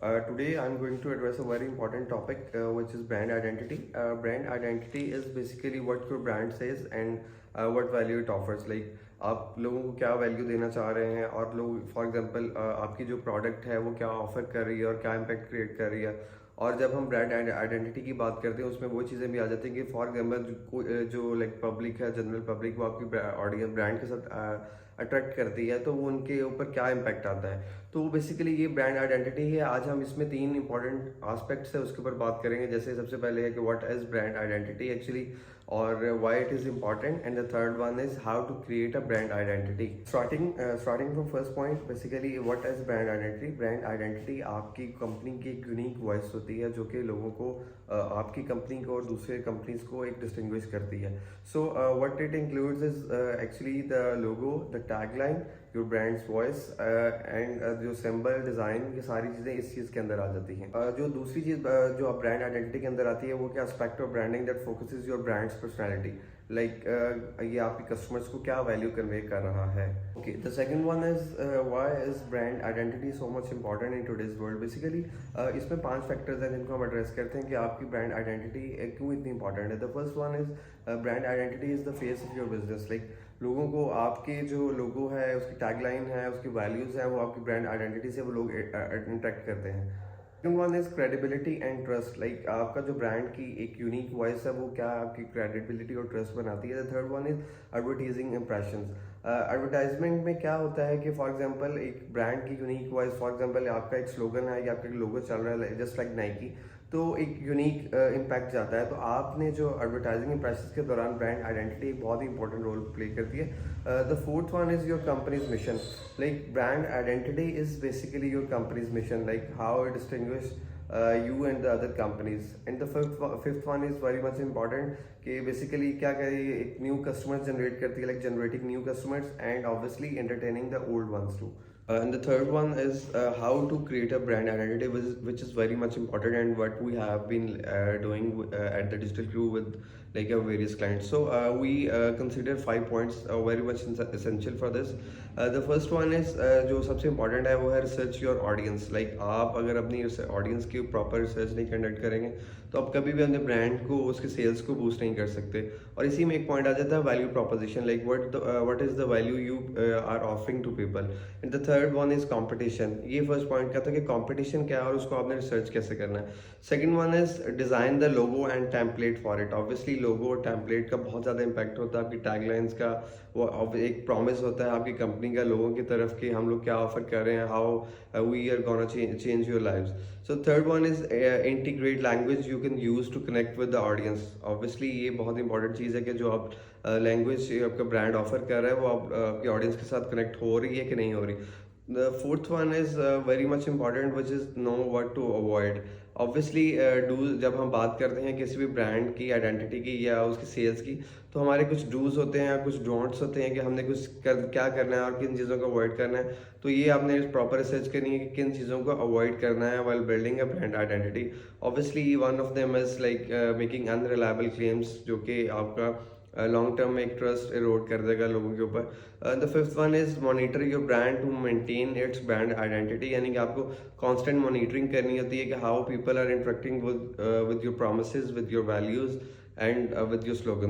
Today I'm going to address a very important topic, which is brand identity. Brand identity is basically what your brand says and what value it offers. Like आप लोगों को क्या value देना चाह रहे हैं और लोग फॉर एग्जांपल आपकी जो प्रोडक्ट है वो क्या ऑफर कर रही है और क्या इम्पैक्ट क्रिएट कर रही है। और जब हम ब्रांड आइडेंटिटी की बात करते हैं उसमें वो चीज़ें भी आ जाती हैं कि फॉर एग्जाम्पल जो लाइक पब्लिक है, जनरल पब्लिक, वो आपकी ऑडियंस ब्रांड के साथ अट्रैक्ट करती है तो वो उनके ऊपर क्या इम्पैक्ट आता है। तो बेसिकली ये ब्रांड आइडेंटिटी है। आज हम इसमें तीन इंपॉर्टेंट एस्पेक्ट्स है उसके ऊपर बात करेंगे। जैसे सबसे पहले है कि what is brand identity actually और why it is important, and the third one is how to create a brand identity. Starting from first point, basically what is brand identity. Brand identity आपकी company की एक unique voice होती है जो कि लोगों को आपकी कंपनी को और दूसरे कंपनीज को एक डिस्टिंग्विश करती है। So what it includes is actually the logo, the tagline, your brands voice and जो सिंबल, डिज़ाइन, ये सारी चीज़ें इस चीज़ के अंदर आ जाती हैं। जो दूसरी चीज़ जो आप ब्रांड आइडेंटिटी के अंदर आती है वो क्या aspect of branding that focuses your brands personality. Like ये आपके कस्टमर्स को क्या वैल्यू कन्वे कर रहा है। Okay, the second one is why is brand identity so much important in today's world. Basically इसमें 5 फैक्टर्स हैं जिनको हम एड्रेस करते हैं कि आपकी ब्रांड आइडेंटिटी क्यों इतनी इंपॉर्टेंट है। The first one is brand identity is the face of your business. Like लोगों को आपके जो लोगो है, उसकी टैगलाइन है, उसकी वैल्यूज है, वो आपकी ब्रांड आइडेंटिटी से वो लोग इंटरेक्ट करते हैं। Second one is credibility and trust. Like आपका जो ब्रांड की एक यूनिक वॉइस है वो क्या आपकी क्रेडिबिलिटी और ट्रस्ट बनाती है। The third one is advertising impressions. Advertisement में क्या होता है कि फॉर एग्जांपल एक ब्रांड की यूनिक वॉइस, फॉर एग्जांपल आपका एक स्लोगन है या आपका लोगो चल रहा है जस्ट लाइक नाइकी, तो एक यूनिक इम्पैक्ट जाता है। तो आपने जो एडवर्टाइजिंग इंप्रेशंस के दौरान ब्रांड आइडेंटिटी एक बहुत ही इंपॉर्टेंट रोल प्ले करती है। The fourth one is your companies mission. Like brand identity is basically your companies mission, like how it distinguish you and the other companies. And the fifth one is very much important कि basically क्या करिए, एक new customers generate करती है, like generating new customers and obviously entertaining the old ones too. And the third one is how to create a brand identity, which is very much important, and what we have been doing at the Digital Crew with like various clients. So we consider 5 points very much essential for this. The first one is जो सबसे important है वो है research your audience. Like आप अगर अपनी audience की proper research नहीं conduct करेंगे तो आप कभी भी अपने ब्रांड को, उसके सेल्स को बूस्ट नहीं कर सकते। और इसी में एक पॉइंट आ जाता है value proposition, like what is the value you are offering to people. And the third one is competition. ये फर्स्ट पॉइंट कहता है कि कंपटीशन क्या है और उसको आपने रिसर्च कैसे करना है। Second one is design the logo and template for it. Obviously logo और टेम्पलेट का बहुत ज़्यादा इंपैक्ट होता है आपकी टैगलाइंस का। वो एक प्रॉमिस होता है आपकी कंपनी का लोगों की तरफ कि हम लोग क्या ऑफर कर रहे हैं, how we are gonna change your lives. So third one is integrate language you can use to connect with the audience. Obviously ये बहुत इंपॉर्टेंट चीज़ है कि जो आप लैंग्वेज आपका ब्रांड ऑफर कर रहा है वो आपकी ऑडियंस के साथ कनेक्ट हो रही है कि नहीं हो रही। The fourth one is very much important, which is know what to avoid. Obviously, जब हम बात करते हैं किसी भी ब्रांड की आइडेंटिटी की या उसकी सेल्स की, तो हमारे कुछ डूज होते हैं या कुछ डोंट्स होते हैं कि हमने क्या करना है और किन चीज़ों को अवॉइड करना है। तो ये आपने प्रॉपर रिसर्च करनी है कि किन चीज़ों को अवॉइड करना है while building a brand identity. Obviously, one of them is like making unreliable claims, जो कि आपका लॉन्ग टर्म में एक ट्रस्ट इरोड कर देगा लोगों के ऊपर। The fifth one is monitor your brand to maintain its brand identity. यानी कि आपको कांस्टेंट मॉनिटरिंग करनी होती है कि how people are interacting with your promises, with your values and with your slogan.